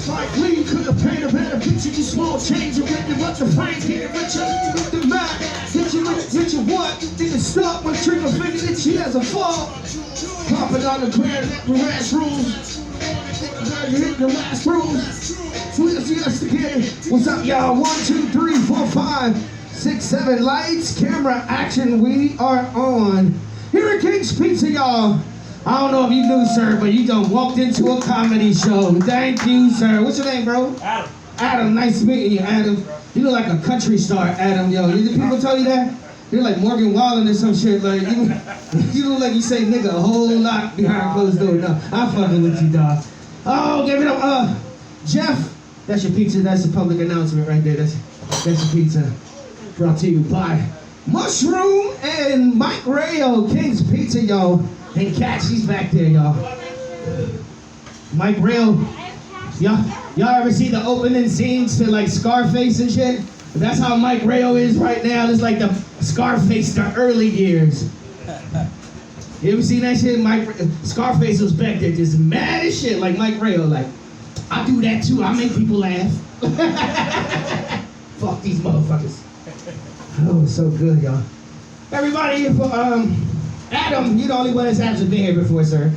Spike Lee could have painted a better picture. You small change, you get your bunch of friends, get richer. With the Mac, hit you what? Didn't stop when trigger finger that she has a fall. Popping on the grass rules. You hit the last rules. Sweet as yesterday. What's up, y'all? 1, 2, 3, 4, 5, 6, 7. Lights, camera, action. We are on. Here at King's Pizza, y'all. I don't know if you knew, sir, but you done walked into a comedy show. Thank you, sir. What's your name, bro? Adam. Adam, nice meeting you, Adam. You look like a country star, Adam, yo. Did people tell you that? You're like Morgan Wallen or some shit. Like you look like you say nigga a whole lot behind closed doors. No, I'm fucking with you, dog. Oh, give it up. Jeff, that's your pizza. That's a public announcement right there. That's your pizza. Brought to you by Mushroom and Mike Rayo, King's Pizza, y'all. And Cat, she's back there, y'all. Mike Rayo, y'all ever see the opening scenes to like Scarface and shit? That's how Mike Rayo is right now. It's like the Scarface, the early years. You ever seen that shit? Scarface was back there just mad as shit, like Mike Rayo. Like, I do that too. I make people laugh. Fuck these motherfuckers. Oh, it's so good, y'all. Everybody, Adam, you're the only one that's actually been here before, sir.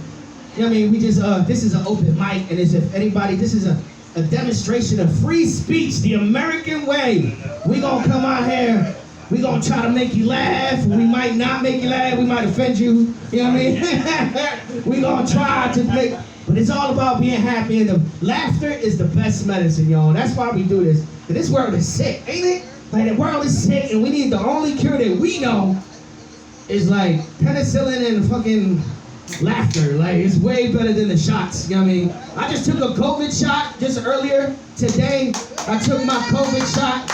You know what I mean? We just, this is an open mic, and it's if anybody, this is a demonstration of free speech, the American way. We gonna come out here, we gonna try to make you laugh. We might not make you laugh, we might offend you. You know what I mean? We gonna try to make, but it's all about being happy, and the laughter is the best medicine, y'all. That's why we do this. And this world is sick, ain't it? Like the world is sick, and we need the only cure that we know is like penicillin and fucking laughter. Like it's way better than the shots. You know what I mean? I just took a COVID shot just earlier today. I took my COVID shot.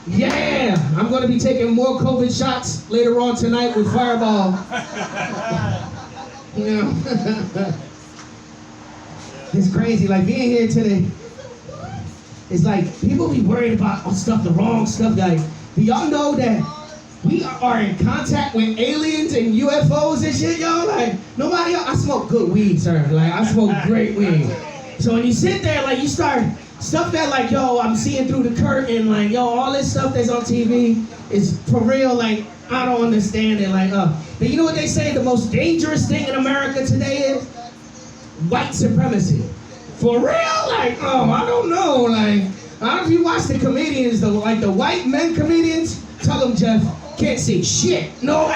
Yeah, I'm gonna be taking more COVID shots later on tonight with Fireball. You know, it's crazy. Like being here today, it's like people be worried about stuff, the wrong stuff. Like, do y'all know that we are in contact with aliens and UFOs and shit, y'all? Like, nobody else. I smoke good weed, sir. Like, I smoke great weed. So when you sit there, like, you start, stuff that like, yo, I'm seeing through the curtain, like, yo, all this stuff that's on TV is for real, like, I don't understand it. Like, but you know what they say? The most dangerous thing in America today is white supremacy. For real? Like, I don't know. Like, I don't know if you watch the comedians, the white men comedians, tell them, Jeff, can't say shit. No,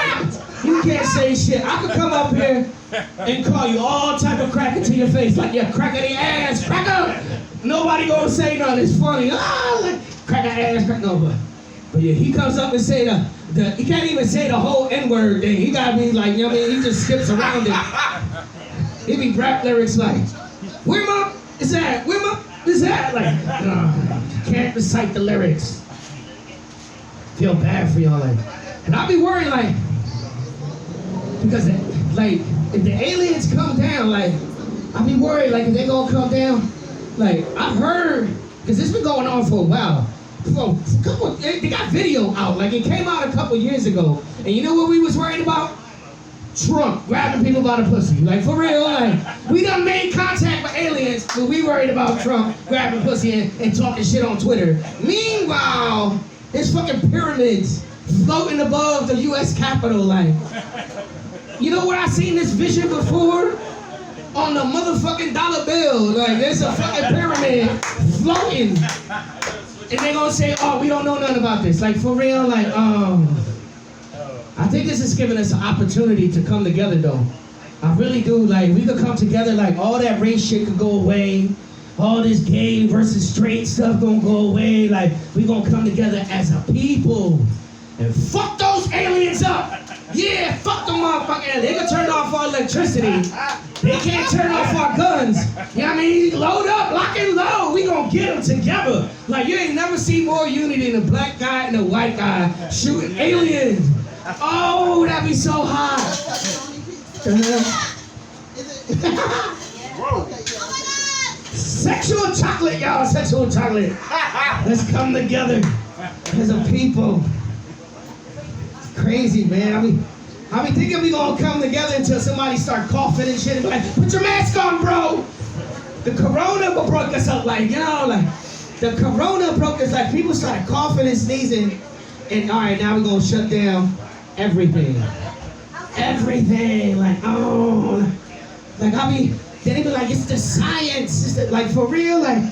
you can't say shit. I could come up here and call you all type of cracker to your face, like, yeah, cracker the ass, cracker. Nobody gonna say nothing. It's funny. Like, cracker ass, cracker. No, but yeah, he comes up and say he can't even say the whole N-word thing. He gotta be like, you know what I mean? He just skips around it. He be rap lyrics like, where my is that? Where my is that? Like, can't recite the lyrics. Feel bad for y'all, like, and I'll be worried, like, because, like, if the aliens come down, like, I'll be worried, like, if they gonna come down, like, I've heard, because it's been going on for a while, they got video out, like, it came out a couple years ago, and you know what we was worried about? Trump grabbing people by the pussy, like, for real, like, we done made contact with aliens, but we worried about Trump grabbing pussy and talking shit on Twitter. Meanwhile, there's fucking pyramids floating above the U.S. Capitol, like. You know where I seen this vision before? On the motherfucking dollar bill. Like, there's a fucking pyramid floating. And they gonna say, oh, we don't know nothing about this. Like, for real, like, I think this is giving us an opportunity to come together, though. I really do. Like, we could come together, like, all that race shit could go away. All this gay versus straight stuff gonna go away. Like, we gonna come together as a people and fuck those aliens up. Yeah, fuck the motherfucker. They can turn off our electricity. They can't turn off our guns. You know what I mean? Load up, lock and load. We gonna get them together. Like, you ain't never seen more unity than a black guy and a white guy shooting aliens. Oh, that'd be so hot. Sexual chocolate, y'all. Sexual chocolate. Let's come together as a people. Crazy, man. I mean, thinking we gonna come together until somebody start coughing and shit and be like, put your mask on, bro. The corona broke us up, like, you know, like, the corona broke us, like, people started coughing and sneezing, and all right, now we're gonna shut down everything. Everything, like, oh, like, then they be like, it's the science, it's the, like, for real, like,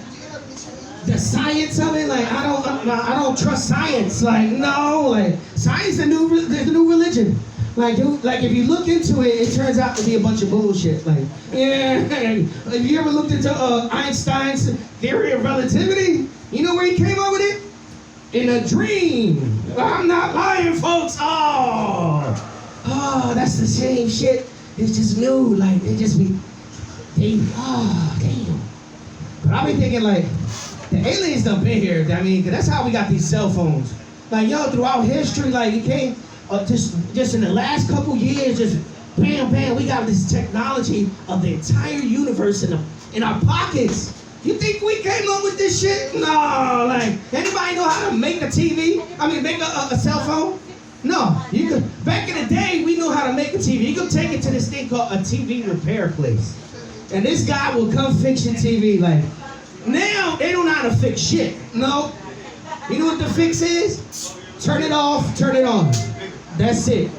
the science of it, like, I don't trust science, like, no, like, science is the new religion. Like, dude, like, if you look into it, it turns out to be a bunch of bullshit. Like, yeah, have you ever looked into Einstein's theory of relativity? You know where he came up with it? In a dream. I'm not lying, folks. Oh, that's the same shit. It's just new. Like, damn. But I've been thinking, like, the aliens done been here. I mean, 'cause that's how we got these cell phones. Like, yo, throughout history, like, it came. Just in the last couple years, just bam, bam, we got this technology of the entire universe in our pockets. You think we came up with this shit? No, like, anybody know how to make a TV? I mean, make a cell phone? No, you could. Back in the day, we knew how to make a TV. You could take it to this thing called a TV repair place, and this guy will come fix your TV. Like, now they don't know how to fix shit. No, you know what the fix is? Turn it off, turn it on. That's it.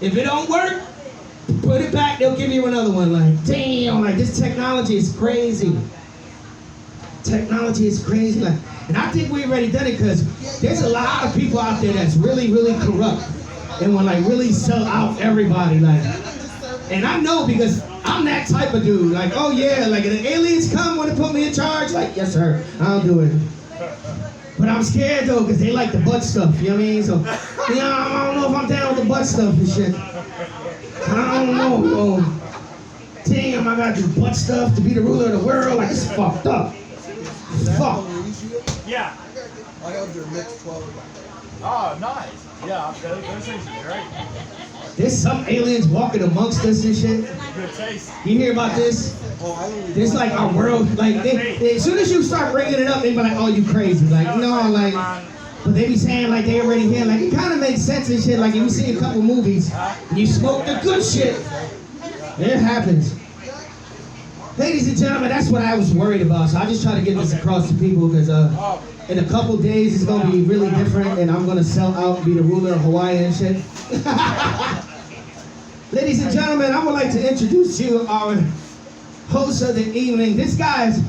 If it don't work, put it back, they'll give you another one. Like, damn, like, this technology is crazy. Technology is crazy. Like, and I think we already done it because there's a lot of people out there that's really, really corrupt and will, like, really sell out everybody. Like, and I know because I'm that type of dude. Like, oh yeah, like, if the aliens come, want to put me in charge? Like, yes sir, I'll do it. But I'm scared though, because they like the butt stuff, you know what I mean? So, you know, I don't know if I'm down with the butt stuff and shit. I don't know. Damn, I gotta do butt stuff to be the ruler of the world. Like, it's fucked up. Fuck. Yeah. I have their mixed 12. Oh, nice. Yeah, those things are great. There's some aliens walking amongst us and shit. Good taste. You hear about this? This like our world, like as soon as you start bringing it up, they be like, "Oh, you crazy?" Like, no, like, but they be saying like they already here. Like, it kind of makes sense and shit. Like, if you see a couple movies, and you smoke the good shit, it happens. Ladies and gentlemen, that's what I was worried about. So I just try to get this across to people because in a couple days it's gonna be really different, and I'm gonna sell out and be the ruler of Hawaii and shit. Ladies and gentlemen, I would like to introduce you our host of the evening. This guy's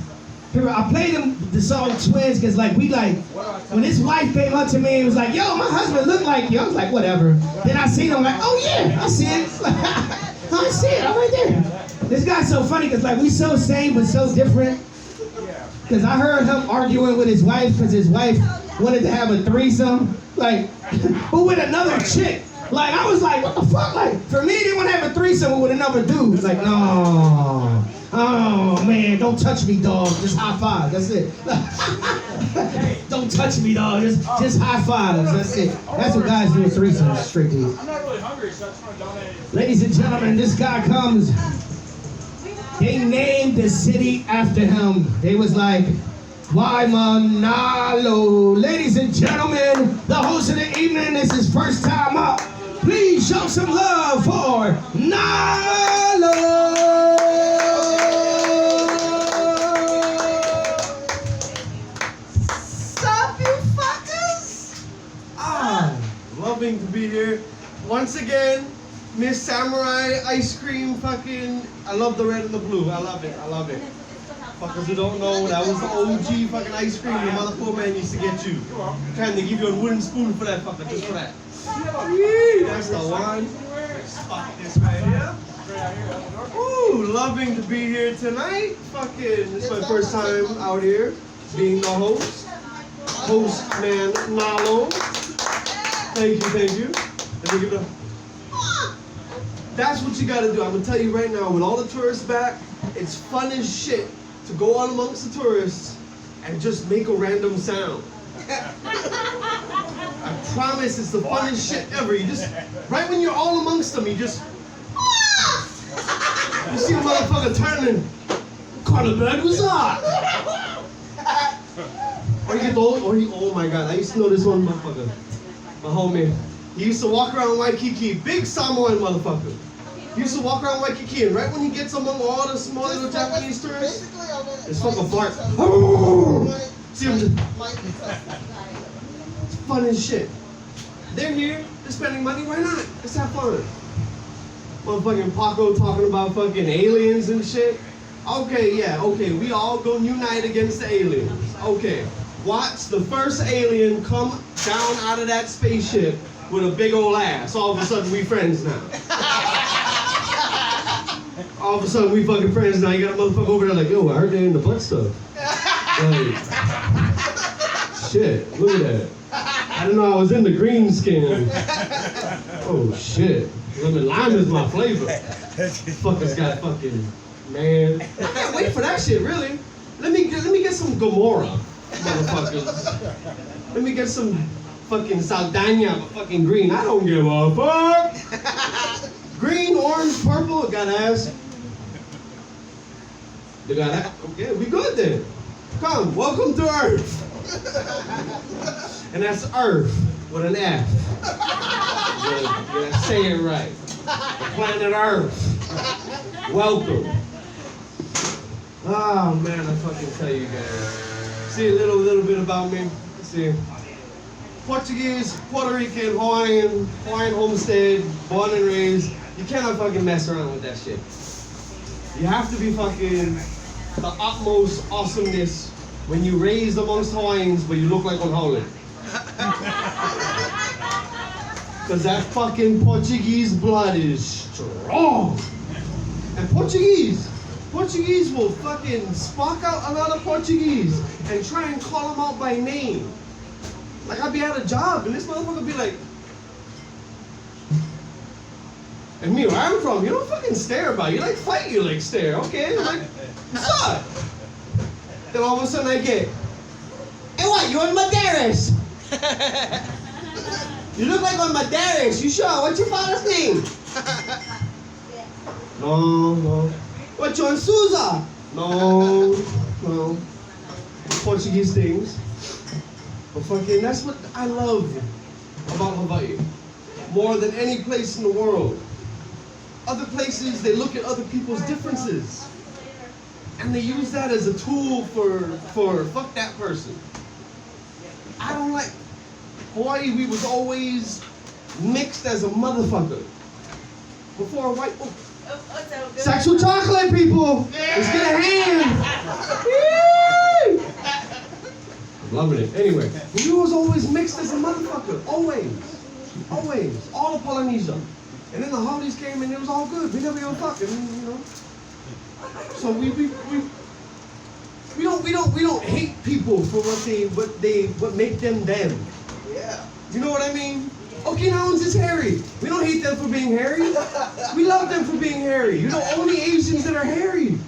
here. I played him the song Twins because, like, when his wife came up to me and was like, yo, my husband looked like you. I was like, whatever. Then I seen him, like, oh yeah, I see it. I see it, I'm right there. This guy's so funny because, like, we so same but so different. Because I heard him arguing with his wife because his wife wanted to have a threesome, like, but with another chick. Like, I was like, what the fuck? Like, for me, they want to have a threesome with another dude. Like, no. Oh, man, don't touch me, dog. Just high five. That's it. Don't touch me, dog. Just high fives. That's it. That's what guys do with threesomes, straight to you. I'm not really hungry, so I just want to donate. Ladies and gentlemen, this guy comes. They named the city after him. They was like, why Nalo? Ladies and gentlemen, the host of the evening, this is first time up. Please show some love for Nalo! Sup, you fuckers? Loving to be here. Once again, Miss Samurai Ice Cream fucking, I love the red and the blue. I love it. Fuckers who don't know, that was the OG fucking ice cream your mother poor man used to get you. Kind of give you a wooden spoon for that fucker, just for that. Yee, that's the one. Fuck this right here. Ooh, loving to be here tonight. Fucking, this is my first time out here being the host. Host man Nalo. Thank you. Let me give it a That's what you gotta do. I'm gonna tell you right now, with all the tourists back, it's fun as shit to go out amongst the tourists and just make a random sound. I promise it's the funnest shit ever. You just, right when you're all amongst them, you just, you see a motherfucker turning, Carlebed, what's up? Or you get the old, oh my god, I used to know this one motherfucker. My homie. He used to walk around Waikiki, big Samoan motherfucker. He used to walk around Waikiki, and right when he gets among all the small little Japanese tourists, it's fucking fart. See him just, it's fun as shit. They're here, they're spending money, why not? Let's have fun. Motherfucking Paco talking about fucking aliens and shit. Okay, yeah, okay, we all gonna unite against the aliens. Okay, watch the first alien come down out of that spaceship with a big old ass. All of a sudden we friends now. All of a sudden we fucking friends now. You got a motherfucker over there like, yo, I heard they in the butt stuff. Like, shit, look at that. I didn't know I was into green skin. Oh shit, lemon lime is my flavor. Fuckers got fucking, man. I can't wait for that shit, really. Let me get some Gamora, motherfuckers. Let me get some fucking Saldana, but fucking green. I don't give a fuck. Green, orange, purple, got ass. They got that? Okay, we good then. Come, welcome to Earth. And that's Earth with an F. You gotta say it right. The planet Earth. Welcome. Oh man, I fucking tell you guys. See a little bit about me. Let's see. Portuguese, Puerto Rican, Hawaiian homestead, born and raised. You cannot fucking mess around with that shit. You have to be fucking the utmost awesomeness when you raised amongst Hawaiians, but you look like one Holland. Cause that fucking Portuguese blood is strong. And Portuguese will fucking spark out another Portuguese and try and call them out by name. Like I'd be at a job and this motherfucker be like, and me, where I'm from, you don't fucking stare about it. You like fight, you like stare. Okay, like, what's up? Then all of a sudden I get, hey what, you on Madeiras? You look like on Madeiras, you sure? What's your father's name? No. What, you on Souza? No. Portuguese things. But fucking, that's what I love about Hawaii. More than any place in the world. Other places, they look at other people's differences. And they use that as a tool for fuck that person. I don't like, Hawaii, we was always mixed as a motherfucker. Before white, sexual chocolate, people! Let's get a hand! Yay! I'm loving it. Anyway, we was always mixed as a motherfucker. Always. All of Polynesia. And then the holidays came and it was all good. We never even fucking, you know. So we don't hate people for what make them them. Yeah. You know what I mean? Okinawans is hairy. We don't hate them for being hairy. We love them for being hairy. You're the only Asians that are hairy.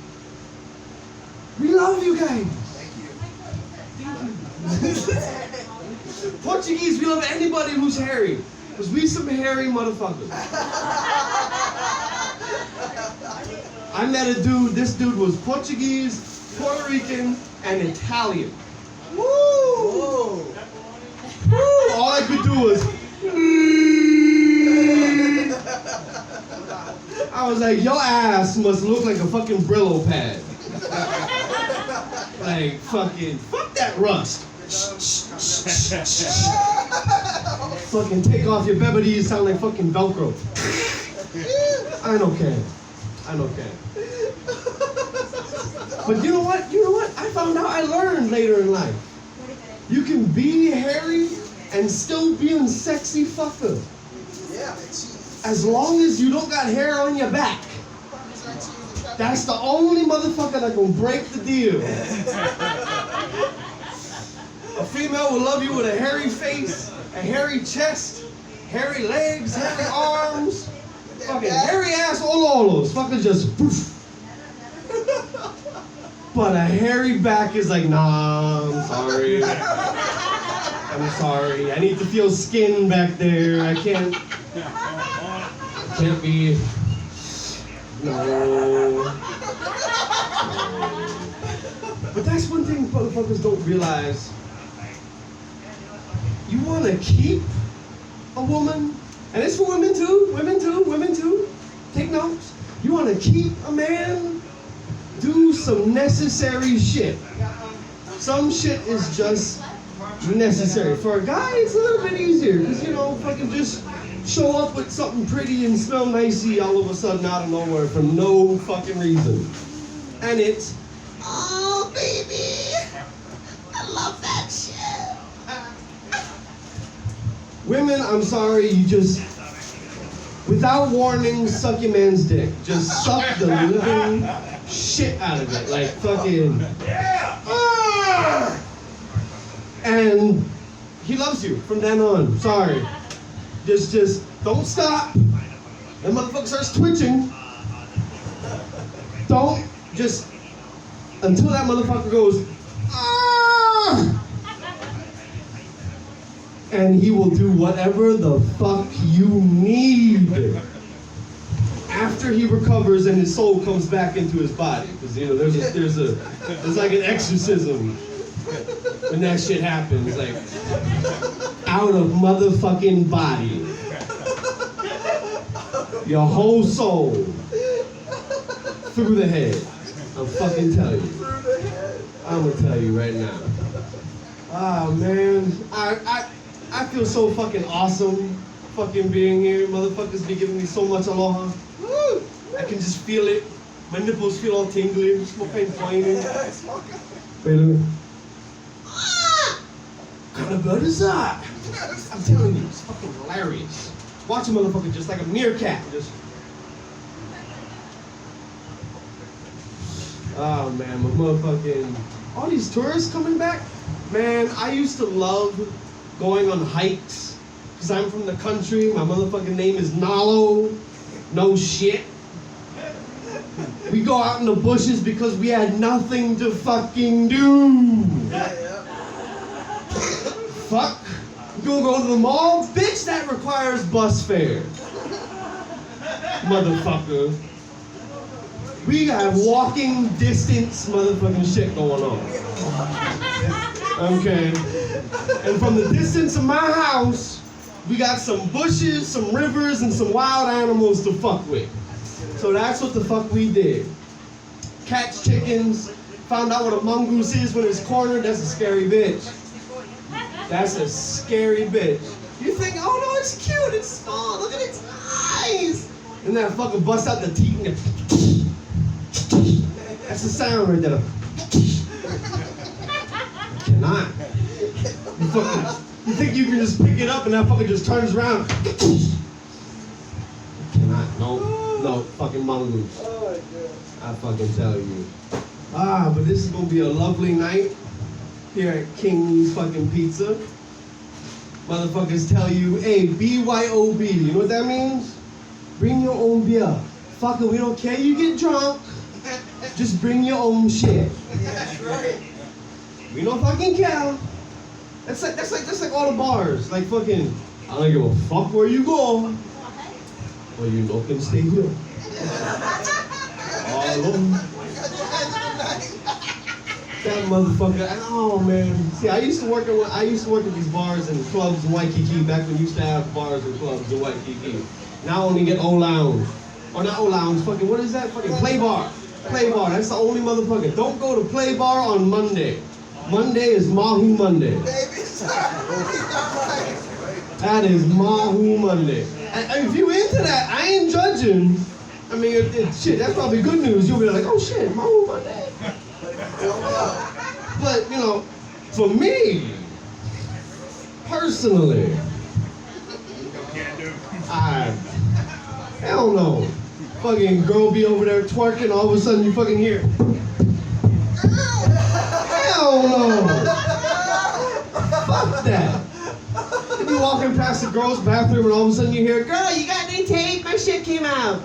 We love you guys. Portuguese, we love anybody who's hairy. Because we some hairy motherfuckers. I met a dude, this dude was Portuguese, Puerto Rican, and Italian. Woo! Whoa. Woo! All I could do was I was like, your ass must look like a fucking Brillo pad. Like fucking, fuck that rust. Fucking take off your bebedies, you sound like fucking Velcro. I don't care. But you know what? I found out, I learned later in life. You can be hairy and still be a sexy fucker. Yeah. As long as you don't got hair on your back. That's the only motherfucker that can break the deal. A female will love you with a hairy face, a hairy chest, hairy legs, hairy arms. Fucking hairy ass ololos. Fucking just poof. But a hairy back is like, nah, I'm sorry. I'm sorry. I need to feel skin back there. I can't be. No. But that's one thing motherfuckers don't realize. You want to keep a woman, and it's for women too, women too. Take notes. You want to keep a man, do some necessary shit. Some shit is just necessary. For a guy, it's a little bit easier, because, you know, fucking just show up with something pretty and smell nicey all of a sudden out of nowhere for no fucking reason. And it's, oh, baby, I love that shit. Women, I'm sorry, you just, without warning, suck your man's dick. Just suck the living shit out of it. Like fucking, ah! And he loves you from then on. Sorry. Just don't stop. That motherfucker starts twitching. Don't just, until that motherfucker goes, ah! And he will do whatever the fuck you need. After he recovers and his soul comes back into his body, because you know there's like an exorcism when that shit happens, like out of motherfucking body, your whole soul through the head. I'm fucking telling you. I'm gonna tell you right now. Ah man, I feel so fucking awesome fucking being here. Motherfuckers be giving me so much aloha. Woo! I can just feel it. My nipples feel all tingly. Smoking pointing. Wait a minute. Ah! What kind of blood is that? I'm telling you, it's fucking hilarious. Watch a motherfucker just like a meerkat. Just. Oh man, my motherfucking. All these tourists coming back. Man, I used to love going on hikes, because I'm from the country. My motherfucking name is Nalo. No shit. We go out in the bushes because we had nothing to fucking do. Fuck. We gonna go to the mall? Bitch, that requires bus fare. Motherfucker. We have walking distance motherfucking shit going on. Okay. And from the distance of my house, we got some bushes, some rivers, and some wild animals to fuck with. So that's what the fuck we did. Cats, chickens, found out what a mongoose is when it's cornered. That's a scary bitch. That's a scary bitch. You think, oh no, it's cute, it's small, look at its eyes. And that fucker busts out the teeth and that's the sound right there. You cannot. You think you can just pick it up and that fucker just turns around? You cannot. No, fucking mongoose. I fucking tell you. Ah, but this is gonna be a lovely night here at King's fucking Pizza. Motherfuckers tell you, hey, BYOB. You know what that means? Bring your own beer. Fucker, we don't care you get drunk. Just bring your own shit. That's right. We don't fucking care. That's like all the bars. Like fucking, I don't give a fuck where you go. Well, you know can stay here. All alone. That motherfucker. Oh man. See, I used to work at these bars and clubs in Waikiki back when you used to have bars and clubs in Waikiki. Now I only get O Lounge. Or not O Lounge, fucking what is that? Fucking Play Bar. Play Bar, that's the only motherfucker. Don't go to Play Bar on Monday. Monday is Mahu Monday. That is Mahu Monday. And if you into that, I ain't judging. I mean, shit, that's probably good news. You'll be like, oh shit, Mahu Monday. But, you know, for me, personally, hell no. Fucking girl be over there twerking, all of a sudden you fucking hear. Hell no. Fuck that. You be walking past the girl's bathroom and all of a sudden you hear, girl, you got any tape, my shit came out.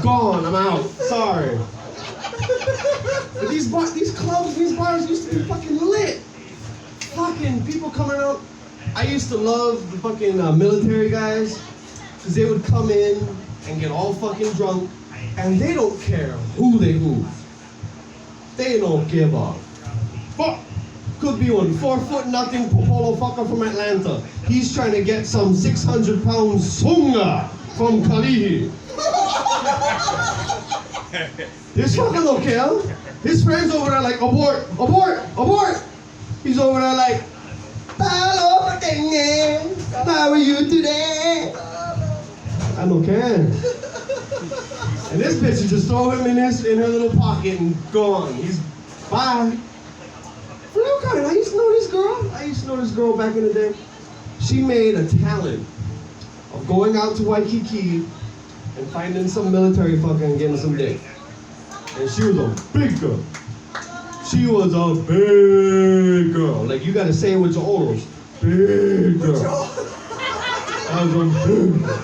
Gone, I'm out. Sorry. But these clubs, these bars used to be fucking lit. Fucking people coming out. I used to love the fucking military guys, because they would come in and get all fucking drunk, and they don't care who they move. They don't give a fuck. Could be one 4 foot nothing popolo fucker from Atlanta. He's trying to get some 600-pound sunga from Kalihi. This fucker don't care. His friends over there like, abort, abort, abort. He's over there like, hello, how are you today? I don't care. And this bitch would just throw him in her little pocket and gone. He's bye. For real kind, I used to know this girl. I used to know this girl back in the day. She made a talent of going out to Waikiki and finding some military fucker and getting some dick. And she was a big girl. She was a big girl. Like, you gotta say it with your orals. Big girl. I was a big girl.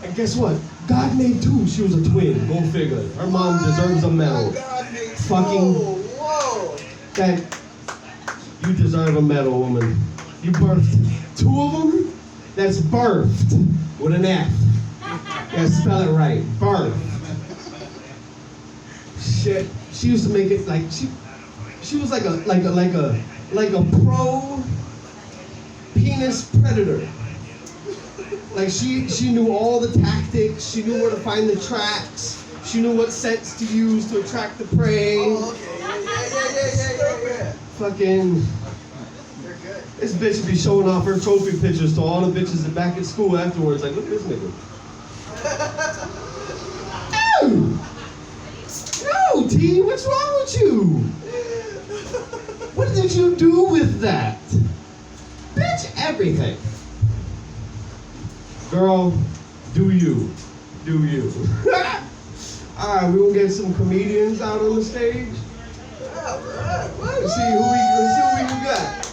And guess what? God made two. She was a twin. Go figure. Her mom deserves a medal. Fucking. Whoa. That. You deserve a medal, woman. You birthed two of them? That's birthed with an F. Yeah, spell it right. Birth. Shit. She used to make it like she was like a pro penis predator. Like she knew all the tactics, she knew where to find the tracks, she knew what sets to use to attract the prey. Oh, okay. Yeah. Fucking You're good. this bitch would be showing off her trophy pictures to all the bitches back at school afterwards, like, look at this nigga. No! No, T, what's wrong with you? What did you do with that? Bitch, everything. Girl, do you. Do you. Alright, we gonna get some comedians out on the stage. Let's see who we got.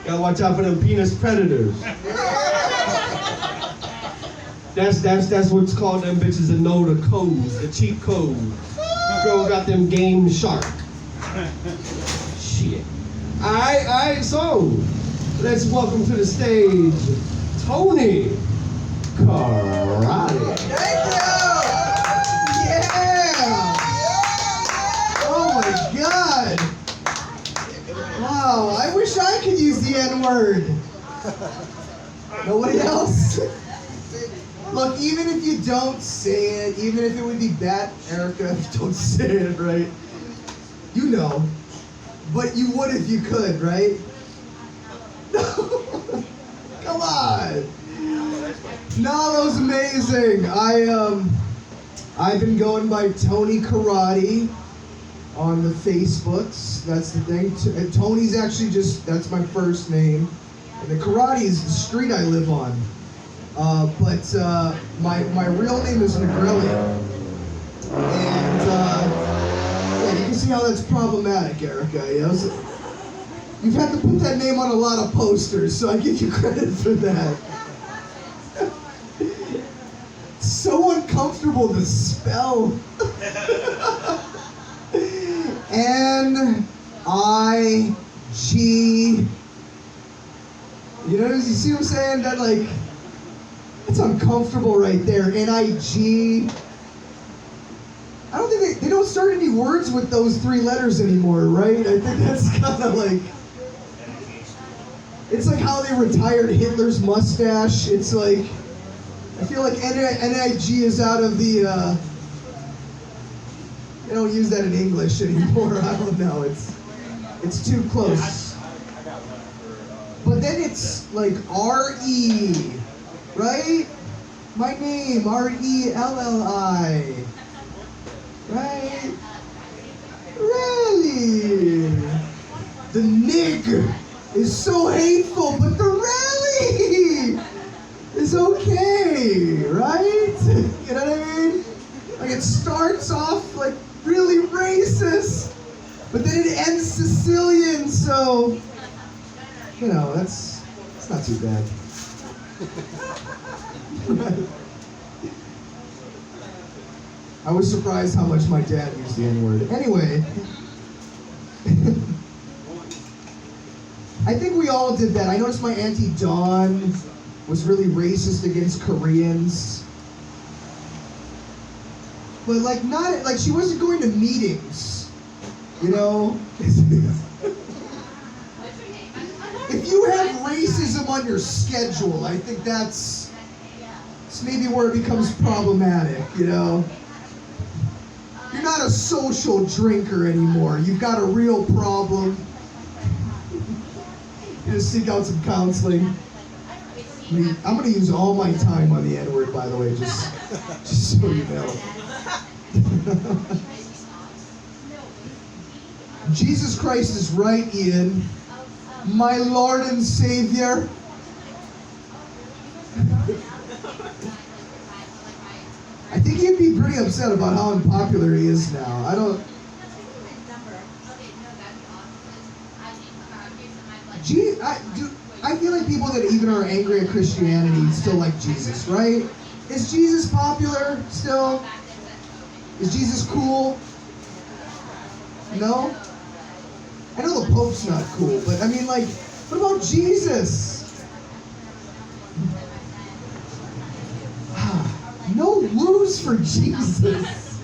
Gotta watch out for them penis predators. That's what's called them bitches that know the codes, the cheat codes. Girl got them game sharp. Shit. Alright, so let's welcome to the stage Tony Karate. Thank you. Yeah. Oh my God. Wow. I wish I could use the N-word. Nobody else? Look, even if you don't say it, even if it would be bad, Erica, if you don't say it, right? You know. But you would if you could, right? Come on. Nalo's amazing. I've been going by Tony Karate on the Facebooks. That's the thing. Tony's actually that's my first name. And the Karate is the street I live on. But my real name is Negrelli. And yeah, you can see how that's problematic, Erica. You know? So you've had to put that name on a lot of posters, so I give you credit for that. So uncomfortable to spell. N-I-G. You know, you see what I'm saying? That, like, it's uncomfortable right there. N-I-G. I don't think they don't start any words with those three letters anymore, right? I think that's kind of like, it's like how they retired Hitler's mustache. It's like, I feel like N-I-G is out of the, they don't use that in English anymore. I don't know. It's too close. But then it's like R-E, right? My name, R-E-L-L-I. Right? Really? The nigger is so hateful, but the rally is okay, right? You know what I mean? Like, it starts off like really racist. But then it ends Sicilian, so you know, it's not too bad. I was surprised how much my dad used the N-word. Anyway, I think we all did that. I noticed my Auntie Dawn was really racist against Koreans. But like she wasn't going to meetings, you know? If you have racism on your schedule, I think that's maybe where it becomes problematic, you know? You're not a social drinker anymore. You've got a real problem. You just seek out some counseling. I'm going to use all my time on the N-word, by the way, just so you know. Jesus Christ is right, Ian. My Lord and Savior. I think he'd be pretty upset about how unpopular he is now. I feel like people that even are angry at Christianity still like Jesus, right? Is Jesus popular still? Is Jesus cool? No? I know the Pope's not cool, but I mean, like, what about Jesus? No woos for Jesus.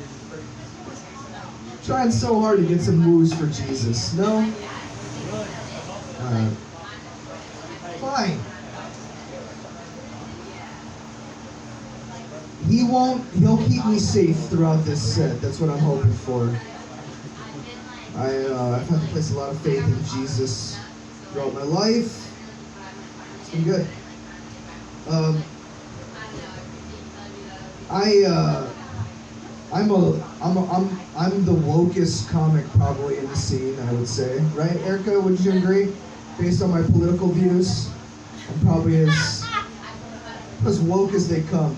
Trying so hard to get some woos for Jesus. No? Alright. Fine. He'll keep me safe throughout this set. That's what I'm hoping for. I've had to place a lot of faith in Jesus throughout my life. It's been good. I'm the wokest comic probably in the scene, I would say. Right, Erica, would you agree? Based on my political views, I'm probably as woke as they come.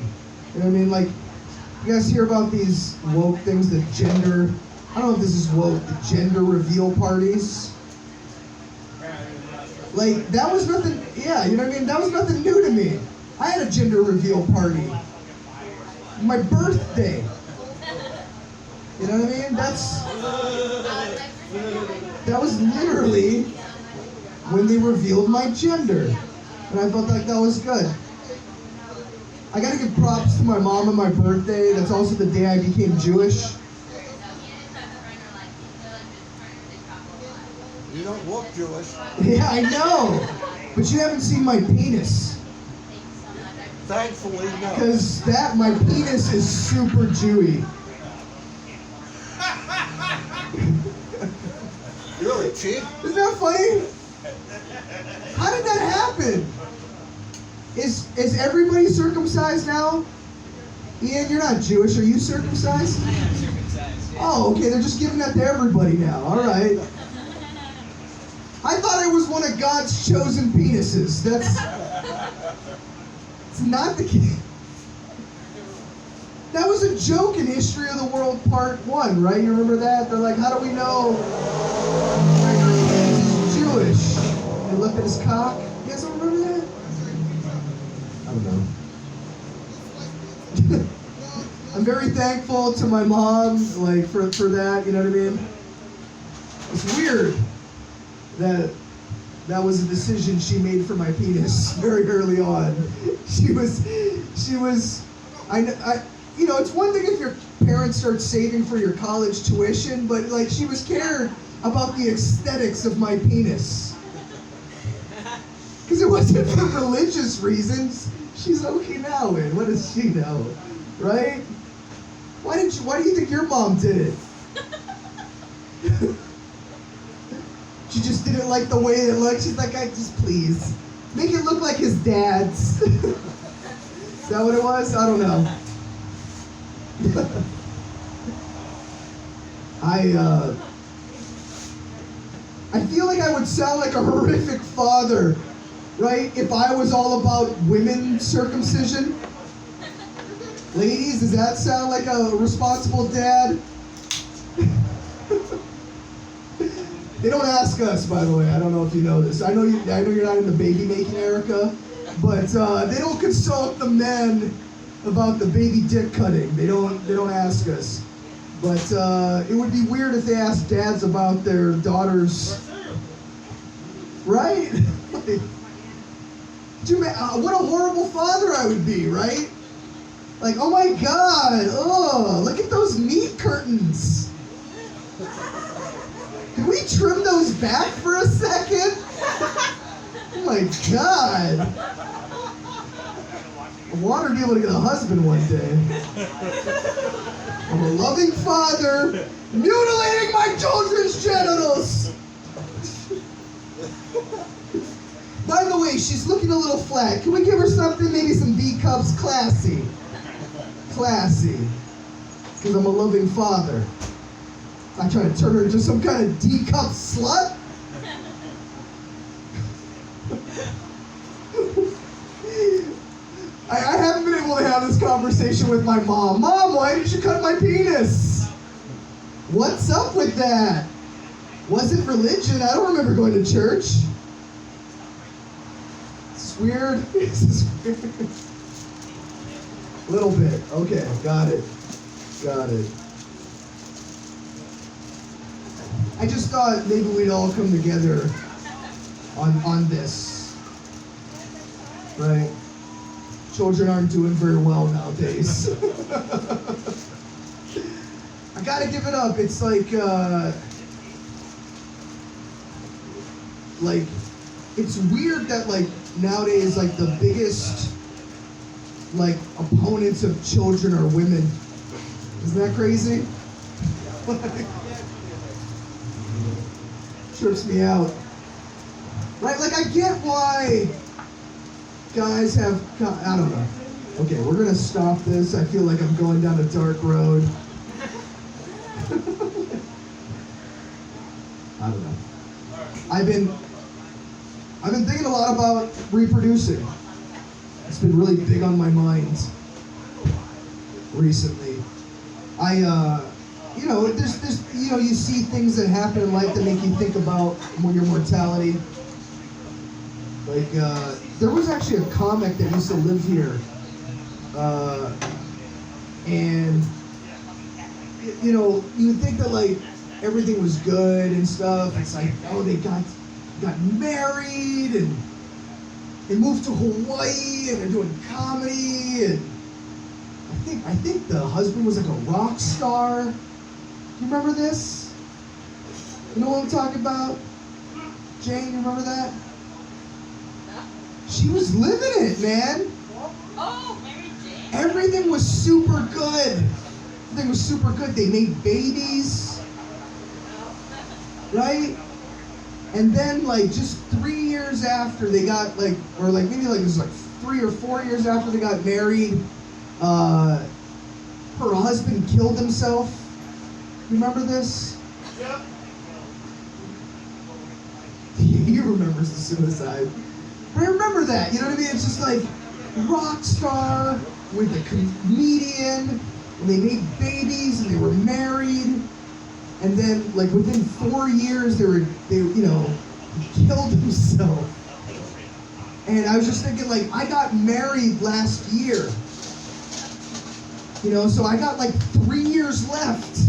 You know what I mean? Like, you guys hear about these woke things, I don't know if this is woke, the gender reveal parties. Like, that was nothing, yeah, you know what I mean? That was nothing new to me. I had a gender reveal party. My birthday. You know what I mean? That was literally when they revealed my gender. And I felt like that was good. I gotta give props to my mom on my birthday. That's also the day I became Jewish. You don't look Jewish. Yeah, I know. But you haven't seen my penis. Thankfully, no. Because my penis is super Jewy. Really, cheap? Isn't that funny? How did that happen? Is everybody circumcised now? Ian, you're not Jewish. Are you circumcised? I am circumcised. Yeah. Oh, okay. They're just giving that to everybody now. All right. I thought I was one of God's chosen penises. It's not the case. That was a joke in History of the World Part 1, right? You remember that? They're like, how do we know he's Jewish? They looked at his cock. You guys don't remember that? I don't know. I'm very thankful to my mom, like, for that, you know what I mean? It's weird that was a decision she made for my penis very early on. She was, you know, it's one thing if your parents start saving for your college tuition, but like she was cared about the aesthetics of my penis. Because it wasn't for religious reasons. She's Okinawan. What does she know, right? Why do you think your mom did it? She just didn't like the way it looked. She's like, please, make it look like his dad's. Is that what it was? I don't know. I feel like I would sound like a horrific father, right? If I was all about women circumcision. Ladies, does that sound like a responsible dad? They don't ask us, by the way. I don't know if you know this. I know you're not in the baby making, Erica, but they don't consult the men about the baby dick cutting. They don't ask us. But it would be weird if they asked dads about their daughters, right? Like, what a horrible father I would be, right? Like, oh my God, oh, look at those meat curtains. Can we trim those back for a second? Oh my God. I want her to be able to get a husband one day. I'm a loving father, mutilating my children's genitals. By the way, she's looking a little flat. Can we give her something? Maybe some B cups? Classy. Classy. Because I'm a loving father. I try to turn her into some kind of D-cup slut. I haven't been able to have this conversation with my mom. Mom, why did you cut my penis? What's up with that? Was it religion? I don't remember going to church. It's weird. This is weird. Little bit. Okay, got it. Got it. I just thought maybe we'd all come together on this. Right? Children aren't doing very well nowadays. I gotta give it up. It's like it's weird that like nowadays like the biggest like opponents of children are women. Isn't that crazy? Trips me out. Right? Like I get why guys have, I don't know. Okay, we're gonna stop this. I feel like I'm going down a dark road. I don't know. I've been thinking a lot about reproducing. It's been really big on my mind recently. There's you see things that happen in life that make you think about your mortality. Like, there was actually a comic that used to live here, and you would think that like everything was good and stuff. It's like, oh, they got married and they moved to Hawaii and they're doing comedy, and I think the husband was like a rock star. You remember this? You know what I'm talking about? Jane, you remember that? She was living it, man. Oh, Mary Jane. Everything was super good. Everything was super good. They made babies, right? And then, like, just 3 years after they got, like, or like maybe like it was like 3 or 4 years after they got married, her husband killed himself. Remember this? Yep. He remembers the suicide. But I remember that, you know what I mean? It's just like rock star with a comedian, and they made babies and they were married, and then like within 4 years he killed himself. And I was just thinking, like, I got married last year. So I got like 3 years left.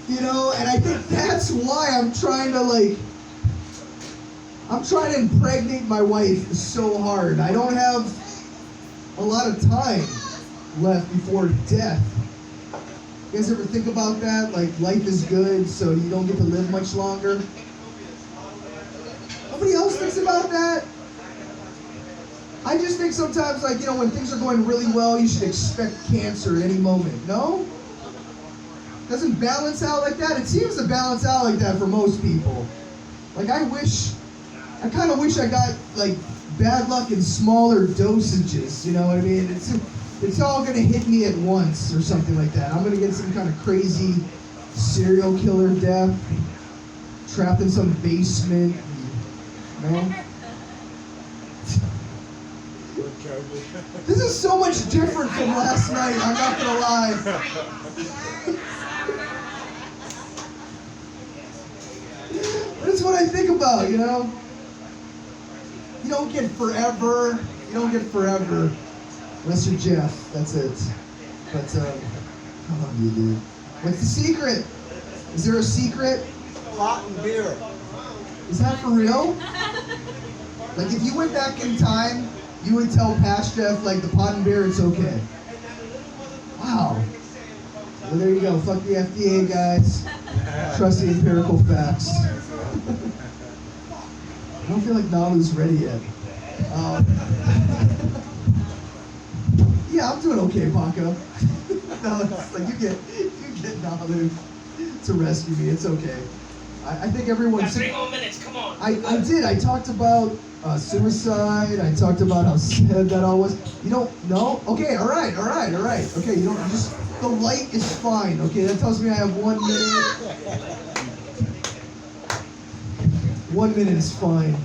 And I think that's why I'm trying to impregnate my wife so hard. I don't have a lot of time left before death. You guys ever think about that? Like, life is good, so you don't get to live much longer? Nobody else thinks about that? I just think sometimes, like, when things are going really well, you should expect cancer at any moment. No? Doesn't balance out like that? It seems to balance out like that for most people. Like, I kind of wish I got, like, bad luck in smaller dosages, you know what I mean? It's all gonna hit me at once or something like that. I'm gonna get some kind of crazy serial killer death, trapped in some basement, man. This is so much different from last night, I'm not gonna lie. that's what I think about, you know? You don't get forever. You don't get forever. Unless you're Jeff, that's it. But, how long do you do? What's the secret? Is there a secret? Pot and beer. Is that for real? Like, if you went back in time, you would tell past Jeff, like, the pot and beer, it's okay. Wow. Well, there you go. Fuck the FDA, guys. Trust the empirical facts. I don't feel like Nalu's ready yet. Yeah, I'm doing okay, Paco. No, it's like you get Nalu to rescue me. It's okay. I think everyone's. Got 3 more minutes. Come on. I did. I talked about suicide. I talked about how sad that all was. You don't know? Okay, all right. Okay, you don't just. The light is fine. Okay, that tells me I have 1 minute. 1 minute is fine.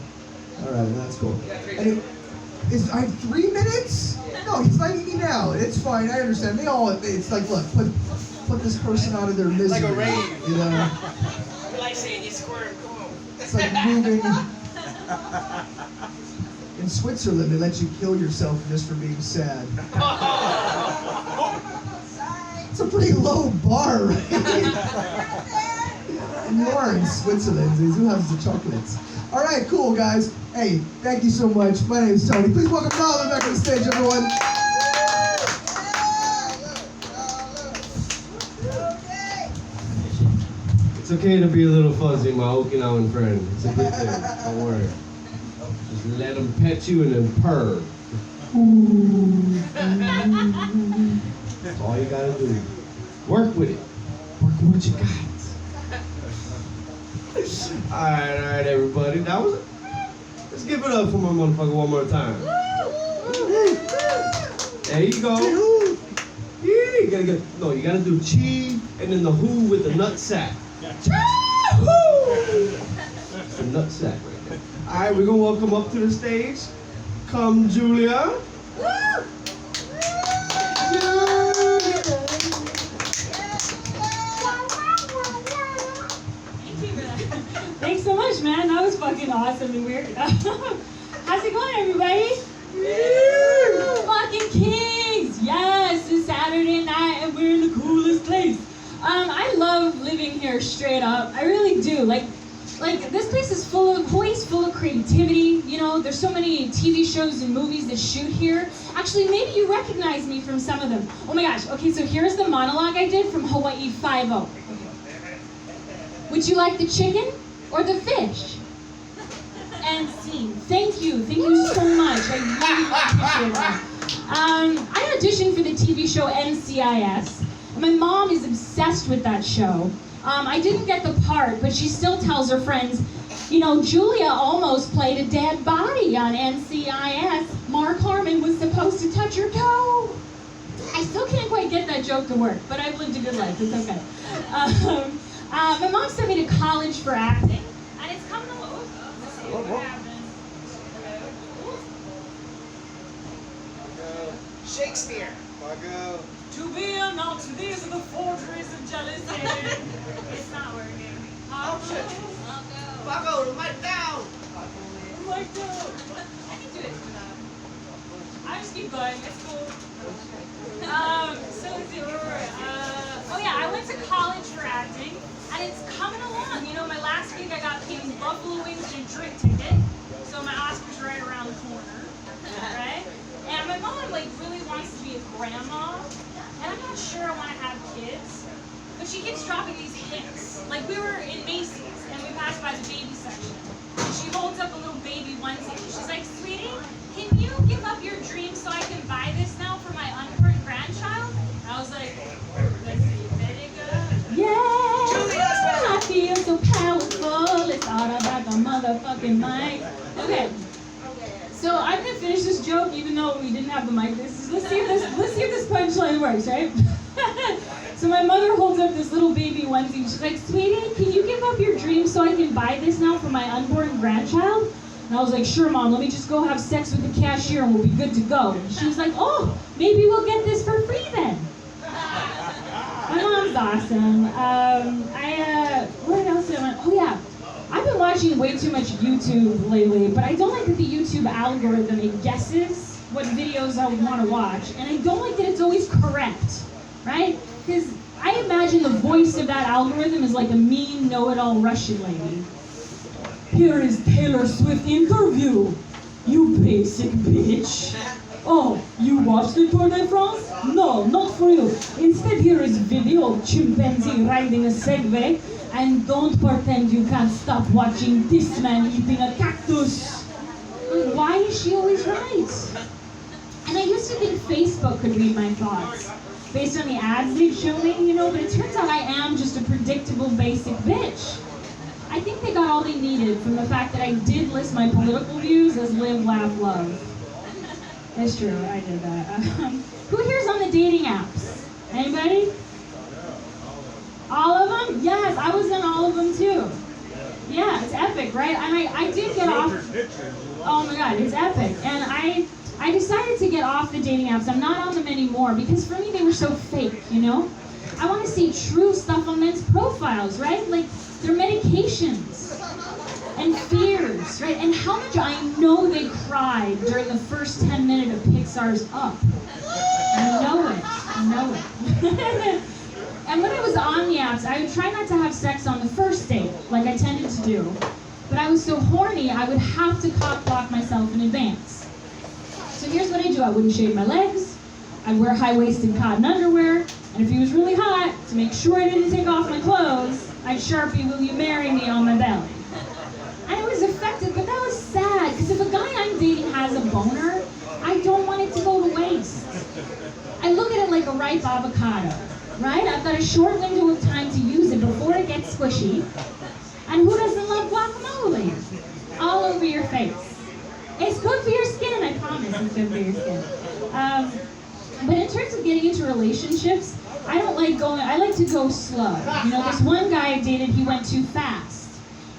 All right, that's cool. And I have 3 minutes? No, he's lighting me now. It's fine. I understand. It's like, look, put this person out of their misery. Like a rave. You know? I like saying you squirm. Come on. It's like moving. In Switzerland, they let you kill yourself just for being sad. It's a pretty low bar, right? And you are in Switzerland. They do have the chocolates. All right, cool, guys. Hey, thank you so much. My name is Tony. Please welcome Nalo back on the stage, everyone. It's okay to be a little fuzzy, my Okinawan friend. It's a good thing. Don't worry. Just let them pet you and then purr. That's all you gotta do. Work with it. Work with what you got. Alright, everybody. Let's give it up for my motherfucker one more time. There you go. Yeah, you gotta do chi and then the who with the nut sack. The nut sack right there. Alright, we're gonna welcome up to the stage. Come, Julia. Thanks so much, man. That was fucking awesome and weird. How's it going, everybody? Fucking kings! Yes, it's Saturday night and we're in the coolest place. I love living here straight up. I really do. Like this place is Hawaii's full of creativity. You know, there's so many TV shows and movies that shoot here. Actually, maybe you recognize me from some of them. Oh my gosh. Okay, so here's the monologue I did from Hawaii 5-0. Would you like the chicken or the fish? And scene. Thank you so much. I really appreciate that. I auditioned for the TV show NCIS. My mom is obsessed with that show. I didn't get the part, but she still tells her friends, you know, Julia almost played a dead body on NCIS. Mark Harmon was supposed to touch her toe. I still can't quite get that joke to work, but I've lived a good life. It's okay. My mom sent me to college for acting, and it's coming along. Let's see what happens. Shakespeare. Paco. To be or not to, these are the forgeries of jealousy. It's not working. Oh, shit. Paco, the mic down. Like that. I can do it without. I just keep going. It's cool. Oh yeah, I went to college for acting, and it's coming along. You know, my last gig I got paid buffalo wings and a drink ticket, so my Oscar's right around the corner, right? And my mom really wants to be a grandma, and I'm not sure I want to have kids, but she keeps dropping these hints. Like we were in Macy's and we passed by the baby section, and she holds up a little baby onesie. She's like, "Sweetie, can you give up your dream so I can buy this now for my unborn grandchild?" I was like, "Let's see, yeah, I feel so powerful. It's all about the motherfucking mic." Okay. So I'm gonna finish this joke even though we didn't have the mic. Let's see if this punchline works, right? So my mother holds up this little baby onesie. She's like, "Sweetie, can you give up your dream so I can buy this now for my unborn grandchild?" And I was like, "Sure, Mom. Let me just go have sex with the cashier and we'll be good to go." And she was like, "Oh, maybe we'll get this for free then." My mom's awesome. What else did I want? Oh yeah, I'm been watching way too much YouTube lately, but I don't like that the YouTube algorithm, it guesses what videos I want to watch, and I don't like that it's always correct, right? Because I imagine the voice of that algorithm is like a mean, know-it-all Russian lady. Here is Taylor Swift interview, you basic bitch. Oh, you watched the Tour de France? No, not for you. Instead, here is video of chimpanzee riding a Segway, and don't pretend you can't stop watching this man eating a cactus. Like, why is she always right? And I used to think Facebook could read my thoughts based on the ads they'd show me, but it turns out I am just a predictable basic bitch. I think they got all they needed from the fact that I did list my political views as live, laugh, love. That's true, I did that. Who here's on the dating apps? Anybody? All of them? Yes, I was in all of them too. Yeah, it's epic, right? And I did get off. Oh my god, it's epic. And I decided to get off the dating apps. I'm not on them anymore because for me they were so fake, I want to see true stuff on men's profiles, right? Like their medications and fears, right? And how much I know they cried during the first 10 minutes of Pixar's Up. I know it. And when I was on the apps, I would try not to have sex on the first date, like I tended to do. But I was so horny, I would have to cock block myself in advance. So here's what I do. I wouldn't shave my legs. I'd wear high-waisted cotton underwear. And if he was really hot, to make sure I didn't take off my clothes, I'd Sharpie, "Will you marry me?" on my belly. And it was effective, but that was sad, because if a guy I'm dating has a boner, I don't want it to go to waste. I look at it like a ripe avocado, right? I've got a short window of time to use it before it gets squishy. And who doesn't love guacamole? All over your face. It's good for your skin, I promise it's good for your skin. But in terms of getting into relationships, I like to go slow. This one guy I dated, he went too fast.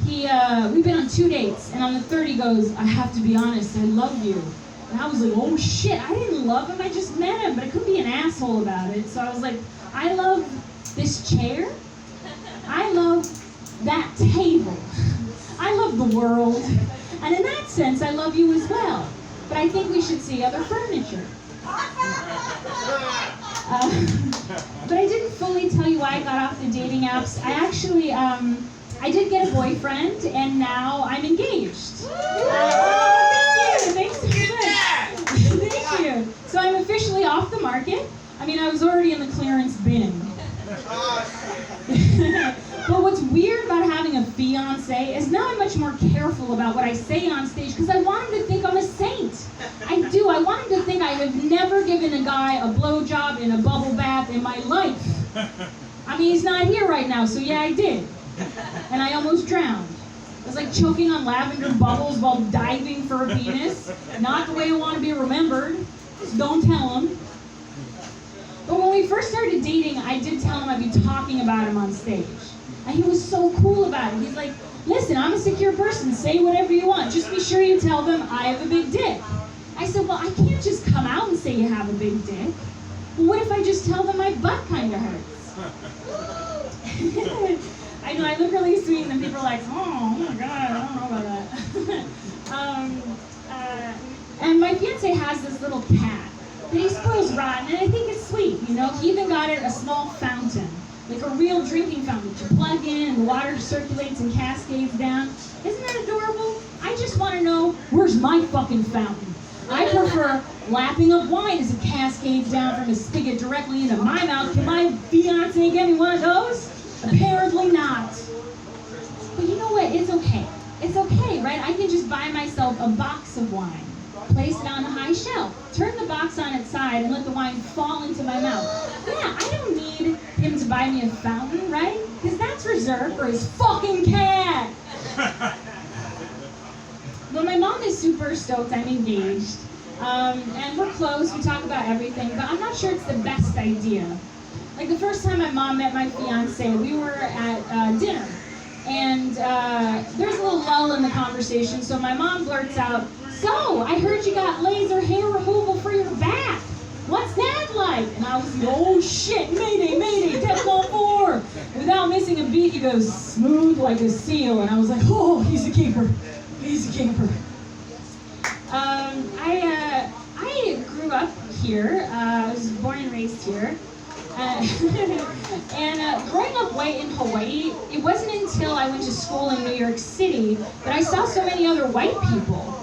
We've been on 2 dates, and on the third he goes, "I have to be honest, I love you." And I was like, oh shit, I didn't love him, I just met him, but I couldn't be an asshole about it. So I was like, I love this chair. I love that table. I love the world. And in that sense, I love you as well. But I think we should see other furniture. But I didn't fully tell you why I got off the dating apps. I actually, I did get a boyfriend, and now I'm engaged. Thank you. Thank you. So I'm officially off the market. I mean, I was already in the clearance bin. But what's weird about having a fiance is now I'm much more careful about what I say on stage because I want him to think I'm a saint. I do. I want him to think I have never given a guy a blowjob in a bubble bath in my life. I mean, he's not here right now, so yeah, I did. And I almost drowned. It was like choking on lavender bubbles while diving for a penis. Not the way I want to be remembered. Just don't tell him. But when we first started dating, I did tell him I'd be talking about him on stage. And he was so cool about it. He's like, listen, I'm a secure person. Say whatever you want. Just be sure you tell them I have a big dick. I said, well, I can't just come out and say you have a big dick. Well, what if I just tell them my butt kind of hurts? I know, I look really sweet, and then people are like, oh my God, I don't know about that. And my fiance has this little cat that he spoils rotten, and I think it's sweet, He even got it a small fountain, like a real drinking fountain that you plug in, and the water circulates and cascades down. Isn't that adorable? I just want to know, where's my fucking fountain? I prefer lapping up wine as it cascades down from a spigot directly into my mouth. Can my fiance get me one of those? Apparently not. But you know what? It's okay. It's okay, right? I can just buy myself a box of wine, place it on a high shelf, turn the box on its side, and let the wine fall into my mouth. Yeah, I don't need him to buy me a fountain, right? Because that's reserved for his fucking cat. But my mom is super stoked I'm engaged. And we're close, we talk about everything, but I'm not sure it's the best idea. Like the first time my mom met my fiance, we were at dinner. And there's a little lull in the conversation, so my mom blurts out, so, I heard you got laser hair removal for your back. What's that like? And I was like, oh shit, mayday, mayday, Defcon 4. And without missing a beat, he goes, smooth like a seal. And I was like, oh, he's a keeper. He's a keeper. I grew up here. I was born and raised here. And growing up white in Hawaii, it wasn't until I went to school in New York City that I saw so many other white people.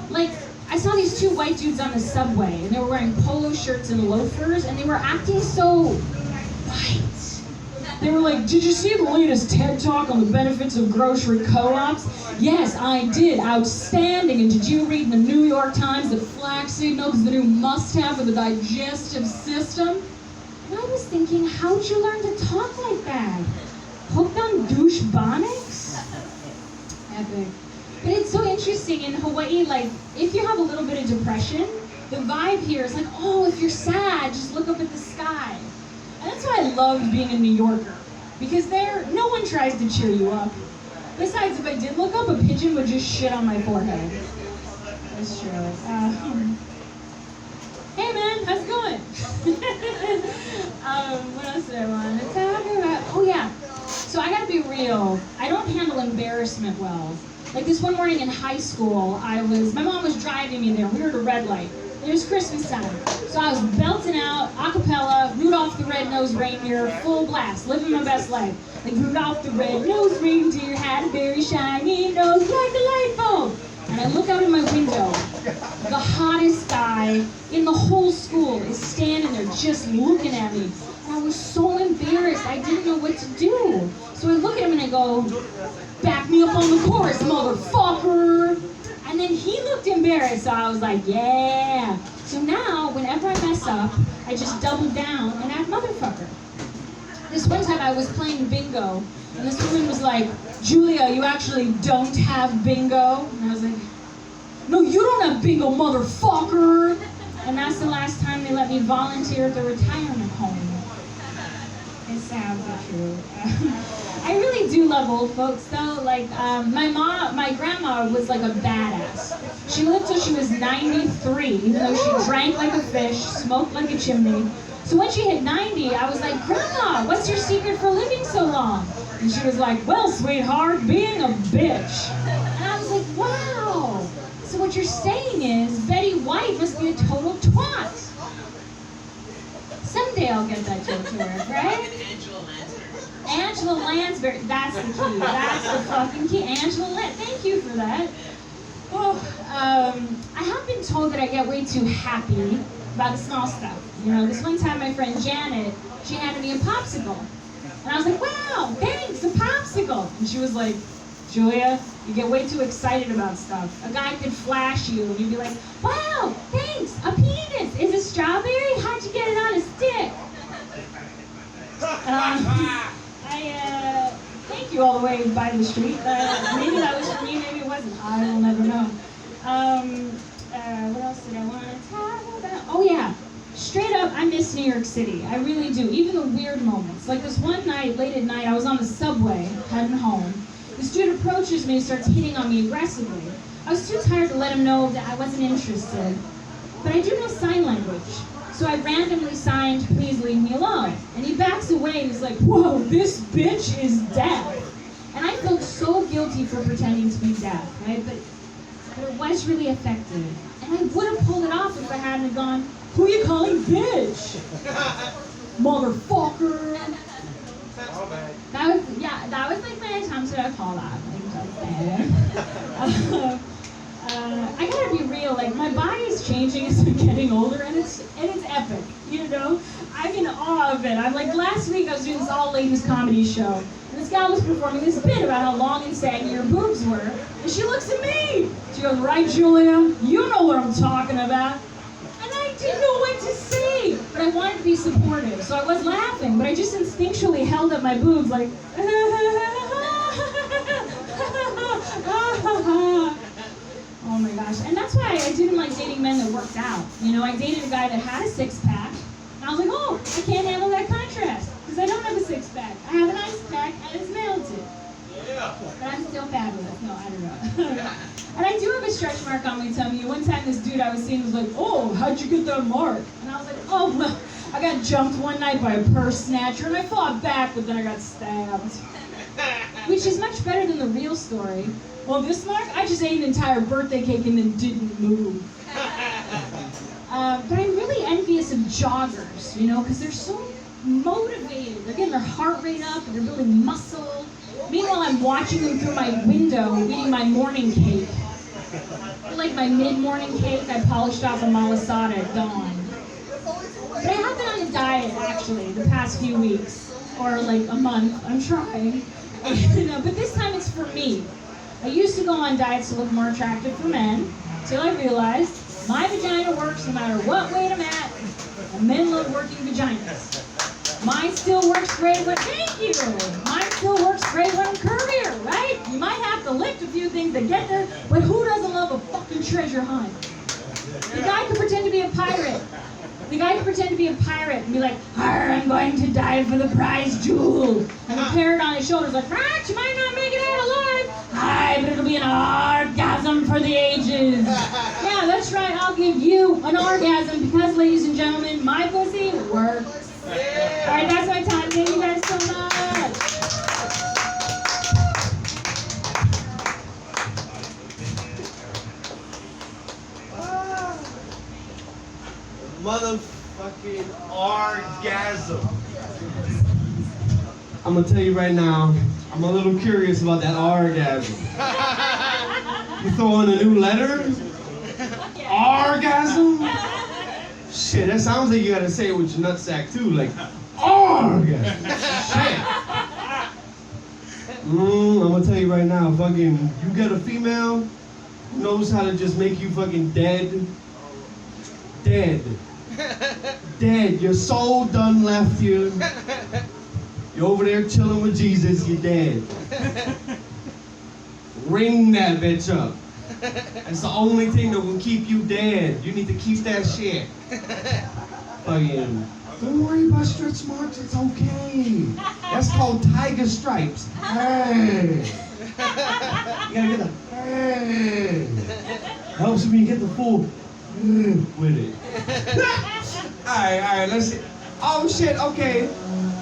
Like, I saw these two white dudes on the subway, and they were wearing polo shirts and loafers, and they were acting so white. They were like, did you see the latest TED Talk on the benefits of grocery co-ops? Yes, I did. Outstanding. And did you read in the New York Times that flaxseed milk is the new must-have for the digestive system? And I was thinking, how'd you learn to talk like that? Hooked on douche bonics? Epic. But it's so interesting in Hawaii, like, if you have a little bit of depression, the vibe here is like, oh, if you're sad, just look up at the sky. And that's why I loved being a New Yorker. Because there, no one tries to cheer you up. Besides, if I did look up, a pigeon would just shit on my forehead. That's true. Hey man, how's it going? What else did I want to talk about? Oh yeah. So I gotta be real. I don't handle embarrassment well. Like this one morning in high school, my mom was driving me there. We were at a red light. It was Christmas time. So I was belting out a cappella, Rudolph the Red-Nosed Reindeer, full blast, living my best life. Like Rudolph the Red-Nosed Reindeer had a very shiny nose like a light bulb. And I look out of my window. The hottest guy in the whole school is standing there just looking at me. And I was so embarrassed. I didn't know what to do. So I look at him and I go, back me up on the chorus, motherfucker. And then he looked embarrassed, so I was like, yeah. So now, whenever I mess up, I just double down and add motherfucker. This one time I was playing bingo, and this woman was like, Julia, you actually don't have bingo? And I was like, no, you don't have bingo, motherfucker. And that's the last time they let me volunteer at the retirement home. It sounds true. I really do love old folks though. Like my grandma was like a badass. She lived till she was 93, even though she drank like a fish, smoked like a chimney. So when she hit 90, I was like, Grandma, what's your secret for living so long? And she was like, well, sweetheart, being a bitch. And I was like, wow. So what you're saying is Betty White must be a total twat. Someday I'll get that joke to work, right? Angela Lansbury, that's the key. That's the fucking key. Thank you for that. Oh, I have been told that I get way too happy about the small stuff. You know, this one time my friend Janet, she handed me a popsicle. And I was like, wow, thanks, a popsicle. And she was like, Julia, you get way too excited about stuff. A guy could flash you and you'd be like, wow, thanks, a penis. Is it strawberry? How'd you get it on a stick? Thank you all the way by the street. Maybe that was for me, maybe it wasn't. I will never know. What else did I want to talk about? Oh yeah, straight up, I miss New York City. I really do. Even the weird moments. Like this one night, late at night, I was on the subway, heading home. This dude approaches me and starts hitting on me aggressively. I was too tired to let him know that I wasn't interested. But I do know sign language. So I randomly signed, please leave me alone. And he backs away and he's like, whoa, this bitch is deaf. And I felt so guilty for pretending to be deaf, right? But it was really effective. And I would have pulled it off if I hadn't gone, who you calling bitch? Motherfucker. That was like my attempt at a call out. I gotta be real, like my body is changing as I'm getting older and it's epic, you know? I'm in awe of it. I'm like, last week I was doing this all ladies comedy show and this gal was performing this bit about how long and saggy her boobs were and she looks at me. She goes, right Julia, you know what I'm talking about. And I didn't know what to say, but I wanted to be supportive, so I was laughing, but I just instinctually held up my boobs like, oh my gosh. And that's why I didn't like dating men that worked out. You know, I dated a guy that had a six-pack, and I was like, oh, I can't handle that contrast, because I don't have a six-pack. I have an ice-pack, and it's melted. Yeah. But I'm still bad with it. No, I don't know. And I do have a stretch mark on my tummy. One time this dude I was seeing was like, oh, how'd you get that mark? And I was like, oh, well, I got jumped one night by a purse snatcher and I fought back, but then I got stabbed. Which is much better than the real story. Well, this month, I just ate an entire birthday cake and then didn't move. But I'm really envious of joggers, you know, because they're so motivated. They're getting their heart rate up and they're building muscle. Meanwhile, I'm watching them through my window eating my morning cake. Like my mid-morning cake I polished off a malasada at dawn. But I have been on a diet, actually, the past few weeks. Or like a month. I'm trying. You know, but this time it's for me. I used to go on diets to look more attractive for men, till I realized my vagina works no matter what weight I'm at, and men love working vaginas. Mine still works great when, thank you! Mine still works great when I'm curvier, right? You might have to lift a few things to get there, but who doesn't love a fucking treasure hunt? The guy could pretend to be a pirate. The guy could pretend to be a pirate and be like, "Arr, I'm going to dive for the prize jewel." And the parrot on his shoulder's like, "Ah, you might not make it out alive. Aye, but it'll be an orgasm for the ages." Yeah, that's right, I'll give you an orgasm because, ladies and gentlemen, my pussy works. Alright, that's my time. Thank you guys so much. Motherfucking orgasm. I'm gonna tell you right now, I'm a little curious about that orgasm. You throw in a new letter? Orgasm? Shit, that sounds like you gotta say it with your nutsack too, like orgasm. Shit. I'm gonna tell you right now, fucking, you get a female who knows how to just make you fucking dead. Dead. Your soul done left you. You're over there chilling with Jesus, you're dead. Ring that bitch up. That's the only thing that will keep you dead. You need to keep that shit. Fucking, don't worry about stretch marks, it's okay. That's called tiger stripes. Hey. You gotta get the hey. Helps me get the full with it. Alright, let's see. Oh shit, okay.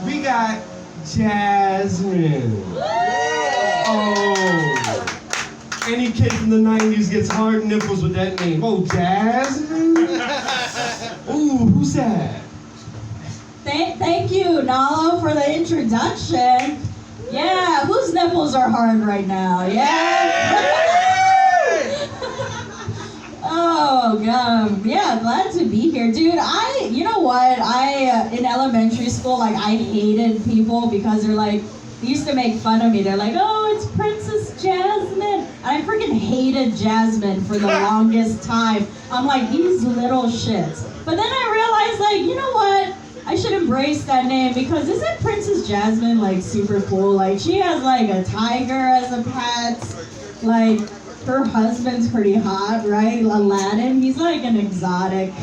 We got Jasmine. Oh. Any kid from the 90s gets hard nipples with that name. Oh, Jasmine? Ooh, who's that? Thank you, Nalo, for the introduction. Yeah, whose nipples are hard right now? Yeah? Oh, God. Yeah, glad to be here. Dude, you know what? In elementary school, like, I hated people because they're like, they used to make fun of me. They're like, "Oh, it's Princess Jasmine." And I freaking hated Jasmine for the longest time. I'm like, these little shits. But then I realized, like, you know what? I should embrace that name because isn't Princess Jasmine, like, super cool? Like, she has, like, a tiger as a pet. Like, her husband's pretty hot, right? Aladdin, he's like an exotic